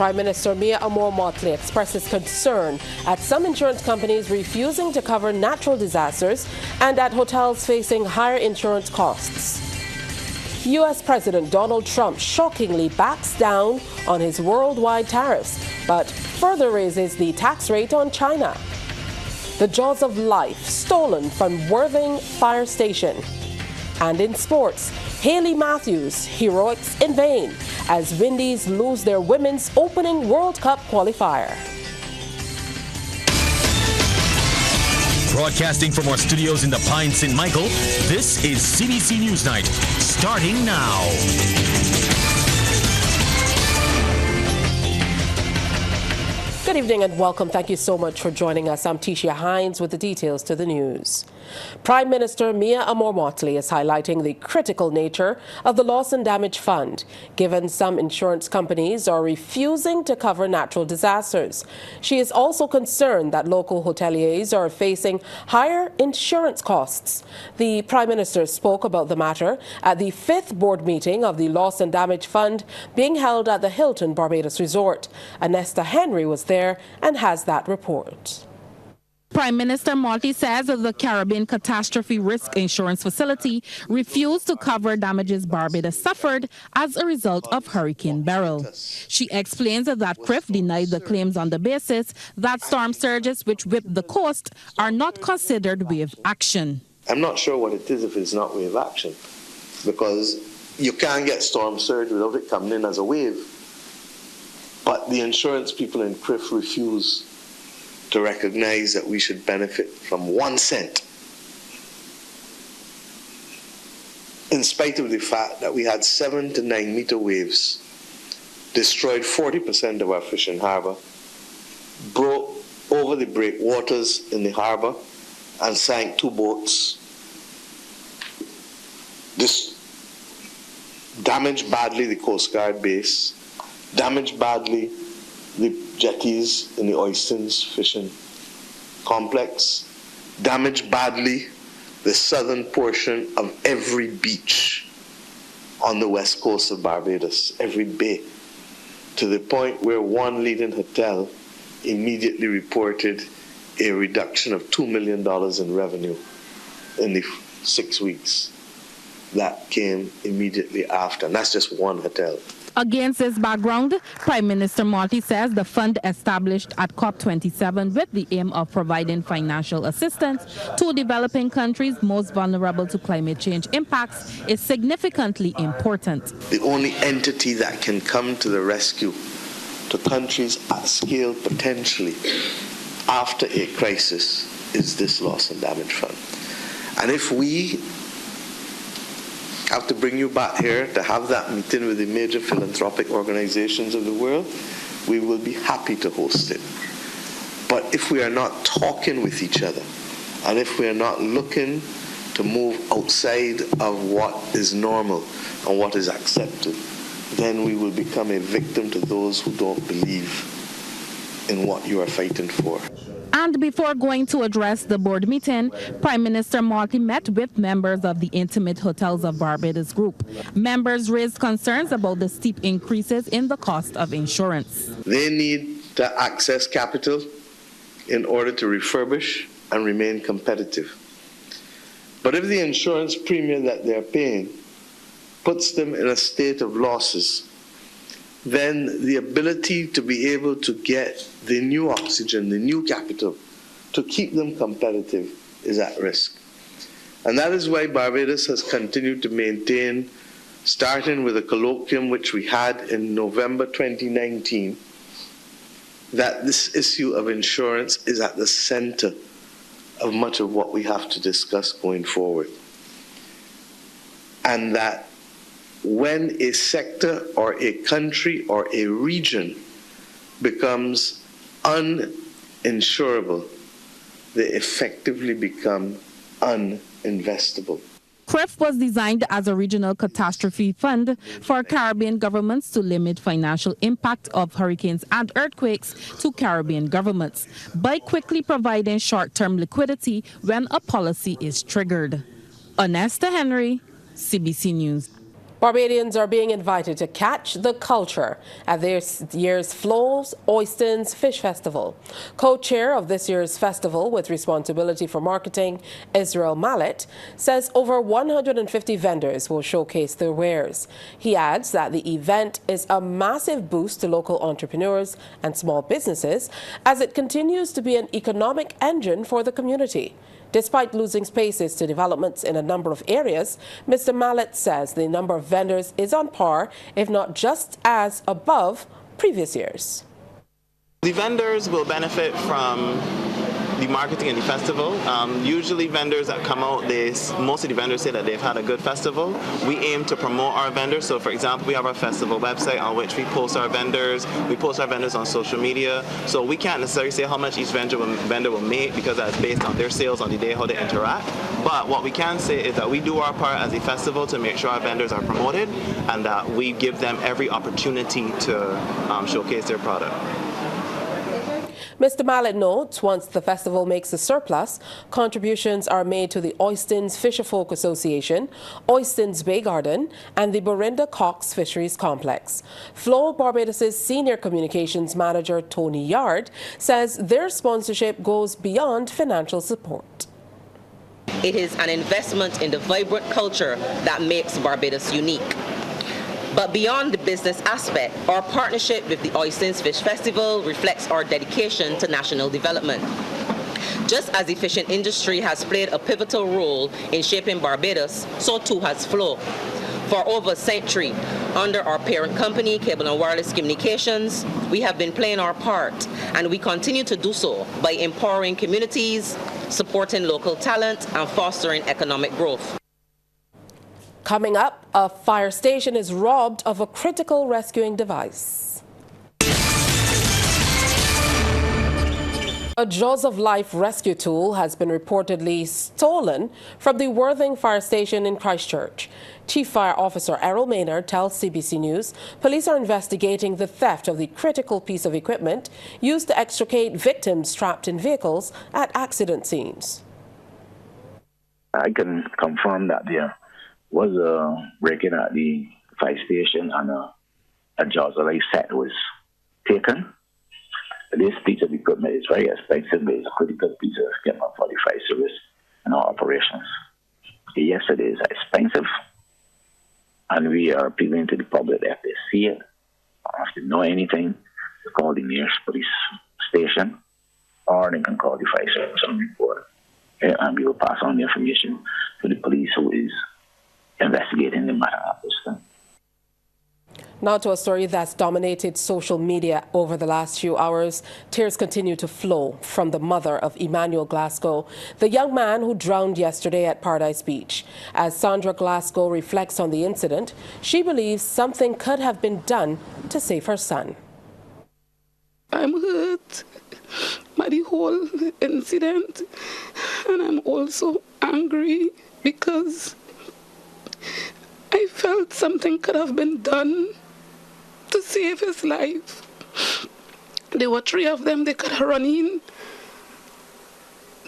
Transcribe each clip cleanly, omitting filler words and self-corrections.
Prime Minister Mia Motley expresses concern at some insurance companies refusing to cover natural disasters and at hotels facing higher insurance costs. U.S. President Donald Trump shockingly backs down on his worldwide tariffs, but further raises the tax rate on China. The jaws of life stolen from Worthing Fire Station. And in sports, Hayley Matthews, heroics in vain as Windies lose their women's opening World Cup qualifier. Broadcasting from our studios in the Pine St. Michael, this is CBC NewsNight, starting now. Good evening and welcome. Thank you so much for joining us. I'm Tisha Hines with the details to the news. Prime Minister Mia Motley is highlighting the critical nature of the Loss and Damage Fund, given some insurance companies are refusing to cover natural disasters. She is also concerned that local hoteliers are facing higher insurance costs. The Prime Minister spoke about the matter at the 5th board meeting of the Loss and Damage Fund being held at the Hilton Barbados Resort. Anesta Henry was there and has that report. Prime Minister Motley says that the Caribbean Catastrophe Risk Insurance Facility refused to cover damages Barbados suffered as a result of Hurricane Beryl. She explains that CRIF denied the claims on the basis that storm surges which whipped the coast are not considered wave action. I'm not sure what it is if it's not wave action, because you can't get storm surge without it coming in as a wave. But the insurance people in CRIF refuse to recognize that we should benefit from 1 cent, in spite of the fact that we had 7 to 9 meter waves, destroyed 40% of our fishing harbor, broke over the breakwaters in the harbor, and sank 2 boats. This damaged badly the Coast Guard base, damaged badly the jetties in the Oistins fishing complex, damaged badly the southern portion of every beach on the west coast of Barbados, every bay, to the point where one leading hotel immediately reported a reduction of $2 million in revenue in the 6 weeks that came immediately after. And that's just one hotel. Against this background, Prime Minister Motley says the fund established at COP27 with the aim of providing financial assistance to developing countries most vulnerable to climate change impacts is significantly important. The only entity that can come to the rescue to countries at scale potentially after a crisis is this Loss and Damage Fund. And if we have to bring you back here to have that meeting with the major philanthropic organizations of the world, we will be happy to host it. But if we are not talking with each other, and if we are not looking to move outside of what is normal and what is accepted, then we will become a victim to those who don't believe in what you are fighting for. And before going to address the board meeting, Prime Minister Motley met with members of the Intimate Hotels of Barbados group. Members raised concerns about the steep increases in the cost of insurance. They need to access capital in order to refurbish and remain competitive. But if the insurance premium that they're paying puts them in a state of losses, then the ability to be able to get the new oxygen, the new capital, to keep them competitive is at risk. And that is why Barbados has continued to maintain, starting with a colloquium which we had in November 2019, that this issue of insurance is at the center of much of what we have to discuss going forward. And that when a sector or a country or a region becomes uninsurable, they effectively become uninvestable. CRIF was designed as a regional catastrophe fund for Caribbean governments to limit financial impact of hurricanes and earthquakes to Caribbean governments by quickly providing short-term liquidity when a policy is triggered. Anesta Henry, CBC News. Barbadians are being invited to catch the culture at this year's Flo's Oistins Fish Festival. Co-chair of this year's festival with responsibility for marketing, Israel Mallet, says over 150 vendors will showcase their wares. He adds that the event is a massive boost to local entrepreneurs and small businesses as it continues to be an economic engine for the community. Despite losing spaces to developments in a number of areas, Mr. Mallet says the number of vendors is on par, if not just as above previous years. The vendors will benefit from the marketing and the festival. Usually vendors that come out, most of the vendors say that they've had a good festival. We aim to promote our vendors. So for example, we have our festival website on which we post our vendors. We post our vendors on social media. So we can't necessarily say how much each vendor will make because that's based on their sales on the day, how they interact. But what we can say is that we do our part as a festival to make sure our vendors are promoted and that we give them every opportunity to showcase their product. Mr. Mallet notes once the festival makes a surplus, contributions are made to the Oistins Fisherfolk Association, Oistins Bay Garden, and the Borinda Cox Fisheries Complex. Flo Barbados' senior communications manager, Tony Yard, says their sponsorship goes beyond financial support. It is an investment in the vibrant culture that makes Barbados unique. But beyond the business aspect, our partnership with the Oistins Fish Festival reflects our dedication to national development. Just as the fishing industry has played a pivotal role in shaping Barbados, so too has Flo. For over a century, under our parent company, Cable and Wireless Communications, we have been playing our part, and we continue to do so by empowering communities, supporting local talent, and fostering economic growth. Coming up, a fire station is robbed of a critical rescuing device. A Jaws of Life rescue tool has been reportedly stolen from the Worthing Fire Station in Christchurch. Chief Fire Officer Errol Maynard tells CBC News police are investigating the theft of the critical piece of equipment used to extricate victims trapped in vehicles at accident scenes. I can confirm that there was a break-in at the fire station and a Jaws of Life set was taken. This piece of equipment is very expensive, but it's a critical piece of equipment for the fire service and our operations. Yes, it is expensive, and we are appealing to the public that if they see it, or if they know anything, to call the nearest police station, or they can call the fire service and report. And we will pass on the information to the police who is investigating the matter at this time. Now to a story that's dominated social media over the last few hours. Tears continue to flow from the mother of Emmanuel Glasgow, the young man who drowned yesterday at Paradise Beach. As Sandra Glasgow reflects on the incident, she believes something could have been done to save her son. I'm hurt by the whole incident, and I'm also angry because I felt something could have been done to save his life. There were three of them. They could have run in.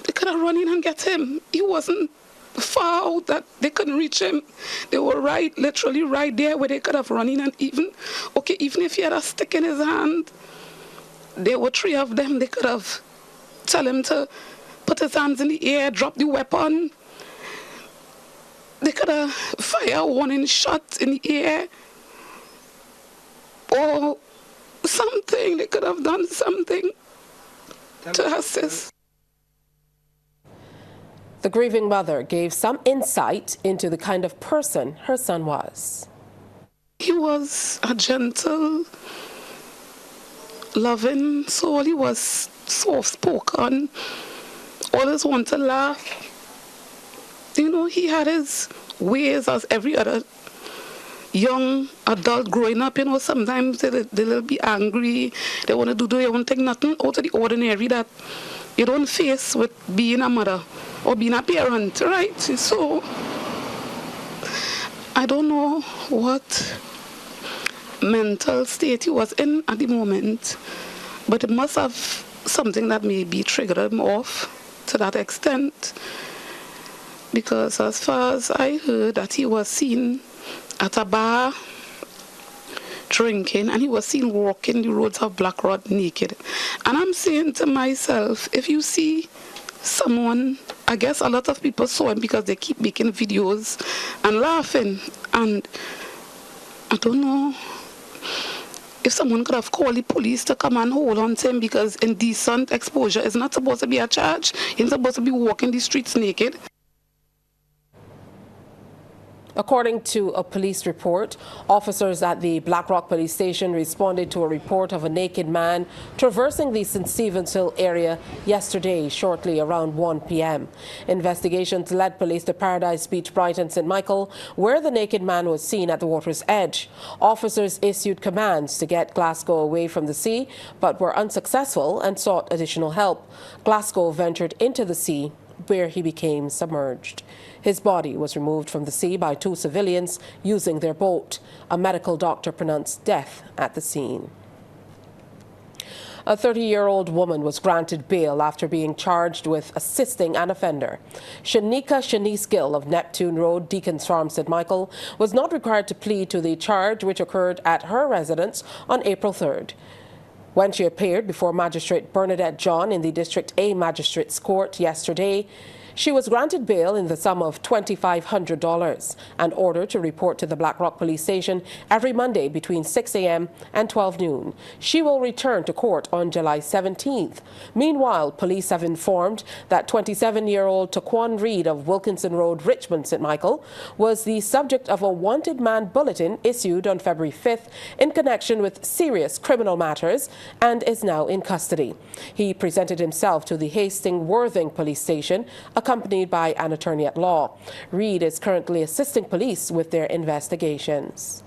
They could have run in and get him. He wasn't far out that they couldn't reach him. They were literally right there where they could have run in, and even if he had a stick in his hand, there were three of them. They could have tell him to put his hands in the air, drop the weapon. They could have fired a warning shot in the air or something. They could have done something to assist. The grieving mother gave some insight into the kind of person her son was. He was a gentle, loving soul. He was soft-spoken, always wanted to laugh. You know, he had his ways as every other young adult growing up. You know, sometimes they'll be angry. They want to do their own thing, nothing out of the ordinary that you don't face with being a mother or being a parent, right? So, I don't know what mental state he was in at the moment, but it must have something that maybe triggered him off to that extent. Because as far as I heard that he was seen at a bar drinking, and he was seen walking the roads of Black Rock naked. And I'm saying to myself, if you see someone, I guess a lot of people saw him because they keep making videos and laughing, and I don't know if someone could have called the police to come and hold on to him, because indecent exposure is not supposed to be a charge. He's supposed to be walking the streets naked. According to a police report, officers at the Black Rock police station responded to a report of a naked man traversing the St. Stephen's Hill area yesterday, shortly around 1 p.m. Investigations led police to Paradise Beach, Brighton, St. Michael, where the naked man was seen at the water's edge. Officers issued commands to get Glasgow away from the sea, but were unsuccessful and sought additional help. Glasgow ventured into the sea, where he became submerged. His body was removed from the sea by 2 civilians using their boat. A medical doctor pronounced death at the scene. A 30-year-old woman was granted bail after being charged with assisting an offender. Shanika Shanice Gill of Neptune Road, Deacon's Farm, St. Michael, was not required to plead to the charge, which occurred at her residence on April 3rd. When she appeared before Magistrate Bernadette John in the District A Magistrates Court yesterday, she was granted bail in the sum of $2,500 and ordered to report to the Black Rock Police Station every Monday between 6 a.m. and 12 noon. She will return to court on July 17th. Meanwhile, police have informed that 27-year-old Taquan Reed of Wilkinson Road, Richmond, St. Michael, was the subject of a wanted man bulletin issued on February 5th in connection with serious criminal matters and is now in custody. He presented himself to the Hastings-Worthing Police Station, accompanied by an attorney at law. Reed is currently assisting police with their investigations.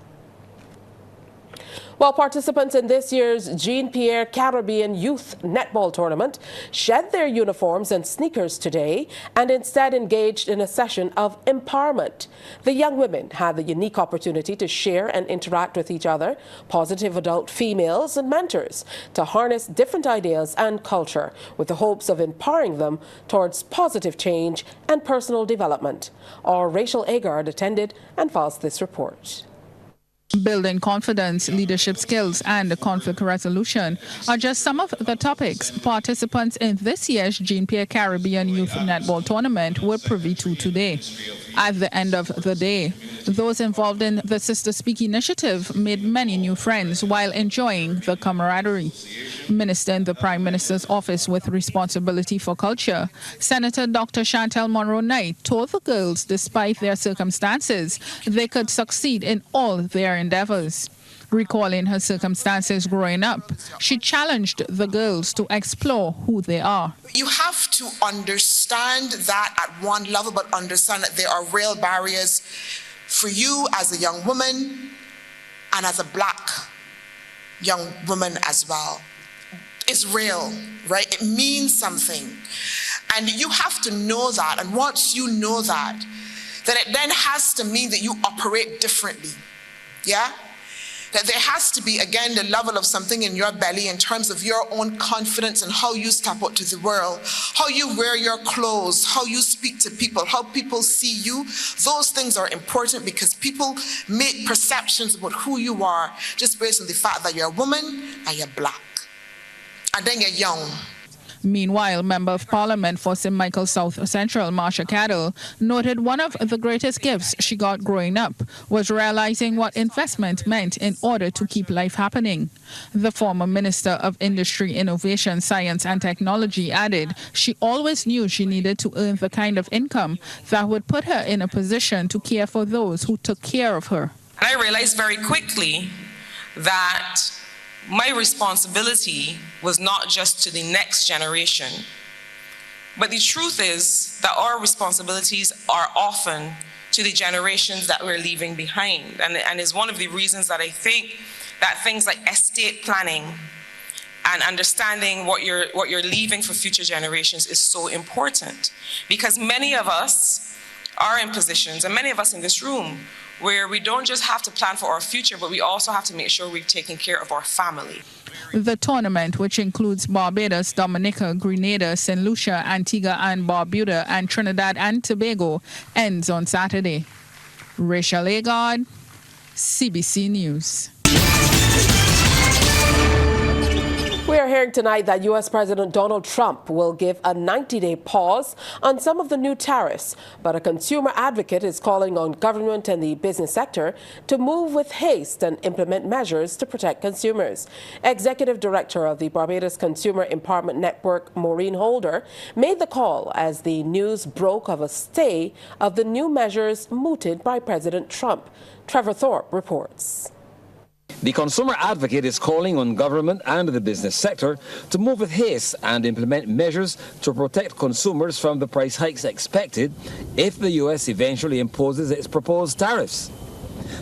While participants in this year's Jean-Pierre Caribbean Youth Netball Tournament shed their uniforms and sneakers today and instead engaged in a session of empowerment. The young women had the unique opportunity to share and interact with each other, positive adult females and mentors, to harness different ideas and culture with the hopes of empowering them towards positive change and personal development. Our Rachel Agard attended and files this report. Building confidence, leadership skills, and conflict resolution are just some of the topics participants in this year's Jean-Pierre Caribbean Youth Netball Tournament were privy to today. At the end of the day, those involved in the Sister Speak initiative made many new friends while enjoying the camaraderie. Minister in the Prime Minister's office with responsibility for culture, Senator Dr. Chantel Monroe-Knight told the girls despite their circumstances, they could succeed in all their endeavors. Recalling her circumstances growing up, she challenged the girls to explore who they are. You have to understand that at one level, but understand that there are real barriers for you as a young woman and as a black young woman as well. It's real, right? It means something. And you have to know that. And once you know that, then it then has to mean that you operate differently. Yeah? That there has to be, again, the level of something in your belly in terms of your own confidence and how you step out to the world, how you wear your clothes, how you speak to people, how people see you. Those things are important because people make perceptions about who you are just based on the fact that you're a woman and you're black. And then you're young. Meanwhile, Member of Parliament for St. Michael South Central, Marsha Cadell, noted one of the greatest gifts she got growing up was realizing what investment meant in order to keep life happening. The former Minister of Industry, Innovation, Science and Technology added she always knew she needed to earn the kind of income that would put her in a position to care for those who took care of her. And I realized very quickly that my responsibility was not just to the next generation, but the truth is that our responsibilities are often to the generations that we're leaving behind. And is one of the reasons that I think that things like estate planning and understanding what you're leaving for future generations is so important. Because many of us are in positions, and many of us in this room, where we don't just have to plan for our future, but we also have to make sure we're taking care of our family. The tournament, which includes Barbados, Dominica, Grenada, St. Lucia, Antigua and Barbuda, and Trinidad and Tobago, ends on Saturday. Rachel Agard, CBC News. We are hearing tonight that U.S. President Donald Trump will give a 90-day pause on some of the new tariffs, but a consumer advocate is calling on government and the business sector to move with haste and implement measures to protect consumers. Executive Director of the Barbados Consumer Empowerment Network, Maureen Holder, made the call as the news broke of a stay of the new measures mooted by President Trump. Trevor Thorpe reports. The consumer advocate is calling on government and the business sector to move with haste and implement measures to protect consumers from the price hikes expected if the U.S. eventually imposes its proposed tariffs.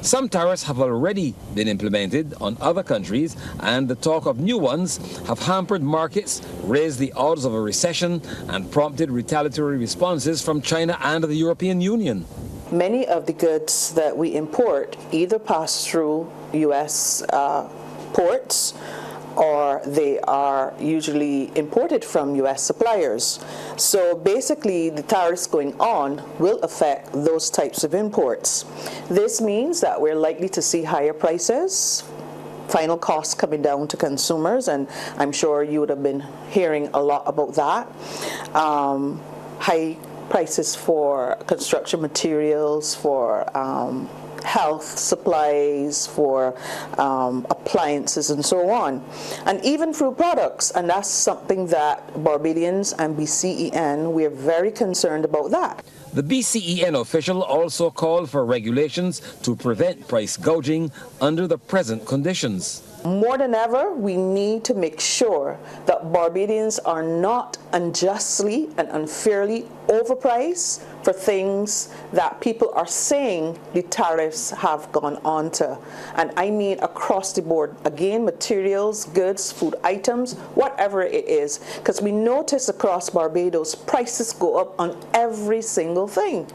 Some tariffs have already been implemented on other countries, and the talk of new ones have hampered markets, raised the odds of a recession, and prompted retaliatory responses from China and the European Union. Many of the goods that we import either pass through U.S. ports, or they are usually imported from U.S. suppliers. So basically, the tariffs going on will affect those types of imports. This means that we're likely to see higher prices, final costs coming down to consumers, and I'm sure you would have been hearing a lot about that. High prices for construction materials, for health supplies, for appliances and so on, and even food products, and that's something that Barbadians and BCEN, we're very concerned about that. The BCEN official also called for regulations to prevent price gouging under the present conditions. More than ever, we need to make sure that Barbadians are not unjustly and unfairly overpriced for things that people are saying the tariffs have gone on to. And I mean across the board. Again, materials, goods, food items, whatever it is. Because we notice across Barbados, prices go up on every single thing.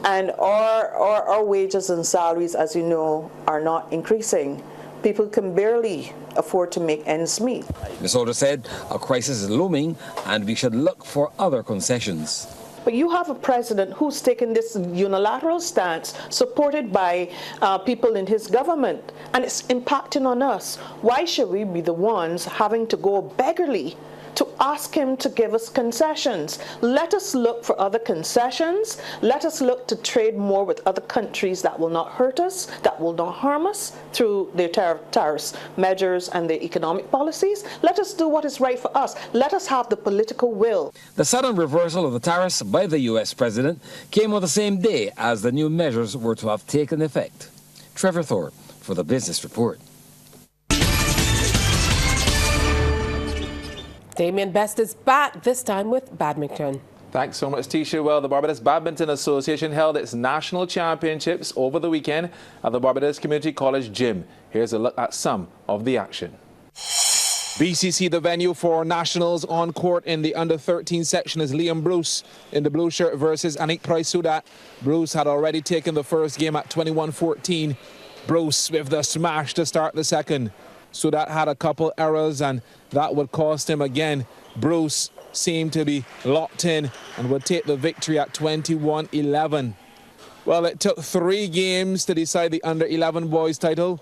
And our wages and salaries, as you know, are not increasing. People can barely afford to make ends meet. Ms. Holder said a crisis is looming and we should look for other concessions. But you have a president who's taken this unilateral stance supported by people in his government, and it's impacting on us. Why should we be the ones having to go beggarly to ask him to give us concessions? Let us look for other concessions. Let us look to trade more with other countries that will not hurt us, that will not harm us through their tariffs measures and their economic policies. Let us do what is right for us. Let us have the political will. The sudden reversal of the tariffs by the U.S. president came on the same day as the new measures were to have taken effect. Trevor Thorpe for the Business Report. Damien Best is back, this time with badminton. Thanks so much, Tisha. Well, the Barbados Badminton Association held its national championships over the weekend at the Barbados Community College Gym. Here's a look at some of the action. BCC, the venue for nationals. On court in the under-13 section is Liam Bruce in the blue shirt versus Anik Price-Sudat. Bruce had already taken the first game at 21-14. Bruce with the smash to start the second. Sudat had a couple errors and that would cost him again. Bruce seemed to be locked in and would take the victory at 21-11. Well, it took 3 games to decide the under-11 boys title.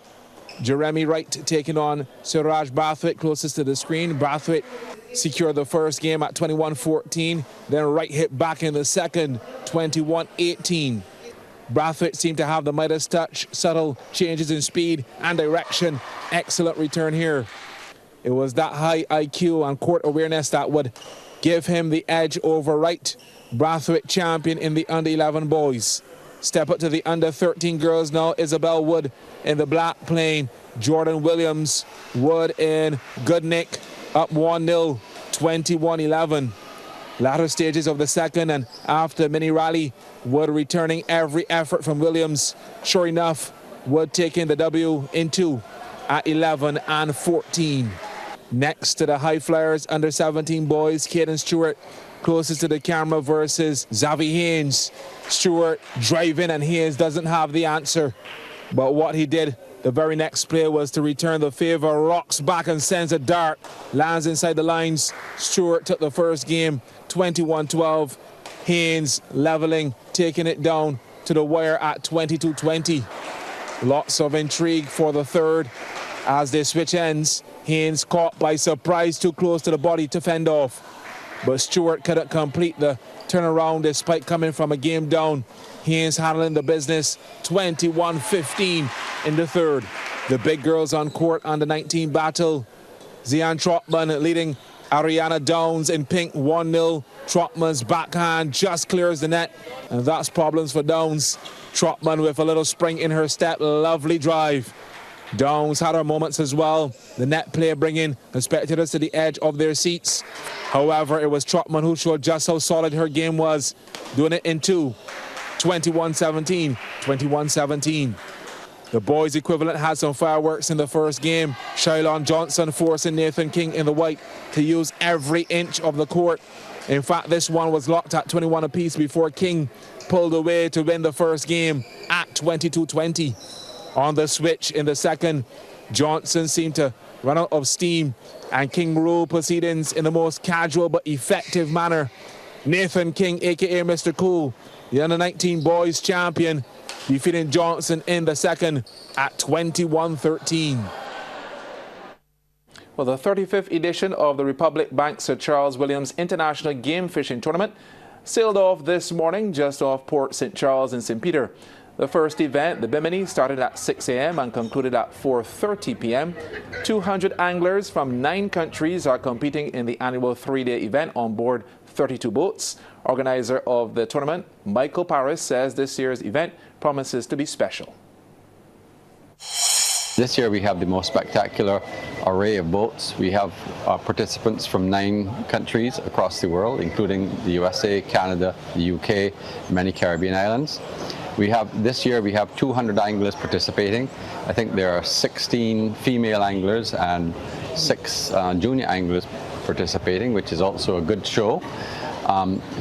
Jeremy Wright taking on Siraj Brathwaite closest to the screen. Brathwaite secured the first game at 21-14. Then Wright hit back in the second, 21-18. Brathwaite seemed to have the Midas touch, subtle changes in speed and direction. Excellent return here. It was that high IQ and court awareness that would give him the edge over Wright. Brathwaite champion in the under-11 boys. Step up to the under-13 girls now. Isabel Wood in the black playing Jordan Williams. Wood in good nick, up 1-0, 21-11. Latter stages of the second and after mini rally, Wood returning every effort from Williams. Sure enough, Wood taking the W in 2 at 11 and 14. Next to the high flyers under 17 boys, Caden Stewart closest to the camera versus Xavi Haynes. Stewart driving and Haynes doesn't have the answer. But what he did the very next play was to return the favor, rocks back and sends a dart. Lands inside the lines. Stewart took the first game 21-12. Haynes leveling, taking it down to the wire at 22-20. Lots of intrigue for the third as they switch ends. Haynes caught by surprise, too close to the body to fend off. But Stewart couldn't complete the turnaround despite coming from a game down. Haynes handling the business, 21-15 in the third. The big girls on court under 19 battle. Zian Trotman leading Ariana Downs in pink 1-0. Trotman's backhand just clears the net, and that's problems for Downs. Trotman with a little spring in her step, lovely drive. Downs had her moments as well. The net play bringing the spectators to the edge of their seats. However, it was Trotman who showed just how solid her game was, doing it in two. 21-17, 21-17. The boys' equivalent had some fireworks in the first game. Shylon Johnson forcing Nathan King in the white to use every inch of the court. In fact, this one was locked at 21 apiece before King pulled away to win the first game at 22-20. On the switch in the second, Johnson seemed to run out of steam, and King ruled proceedings in the most casual but effective manner. Nathan King, a.k.a. Mr. Cool, the under-19 boys champion, defeating Johnson in the second at 21-13. Well, the 35th edition of the Republic Bank Sir Charles Williams International Game Fishing Tournament sailed off this morning just off Port St. Charles in St. Peter. The first event, the Bimini, started at 6 a.m. and concluded at 4:30 p.m. 200 anglers from 9 countries are competing in the annual 3-day event on board 32 boats. Organizer of the tournament, Michael Paris, says this year's event promises to be special. This year we have the most spectacular array of boats. We have participants from 9 countries across the world, including the USA, Canada, the UK, many Caribbean islands. This year we have 200 anglers participating. I think there are 16 female anglers and 6 junior anglers participating, which is also a good show.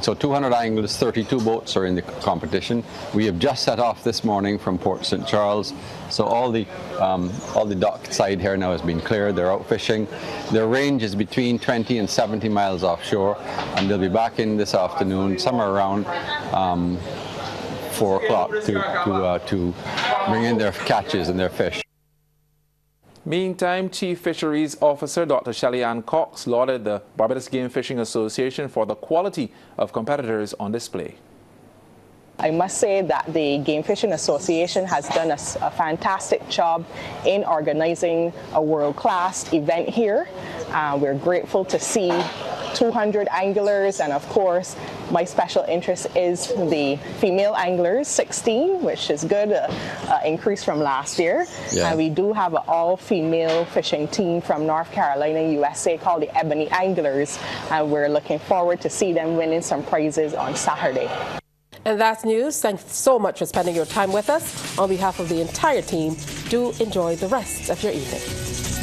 So 200 anglers, 32 boats are in the competition. We have just set off this morning from Port St. Charles, so all the dock side here now has been cleared. They're out fishing. Their range is between 20 and 70 miles offshore, and they'll be back in this afternoon, somewhere around 4 o'clock to bring in their catches and their fish. Meantime, Chief Fisheries Officer Dr. Shelley-Ann Cox lauded the Barbados Game Fishing Association for the quality of competitors on display. I must say that the Game Fishing Association has done a fantastic job in organizing a world-class event here. We're grateful to see 200 anglers, and of course my special interest is the female anglers, 16, which is good, increase from last year. Yeah. And we do have an all-female fishing team from North Carolina, USA, called the Ebony Anglers, and we're looking forward to see them winning some prizes on Saturday. And that's news. Thanks so much for spending your time with us. On behalf of the entire team, do enjoy the rest of your evening.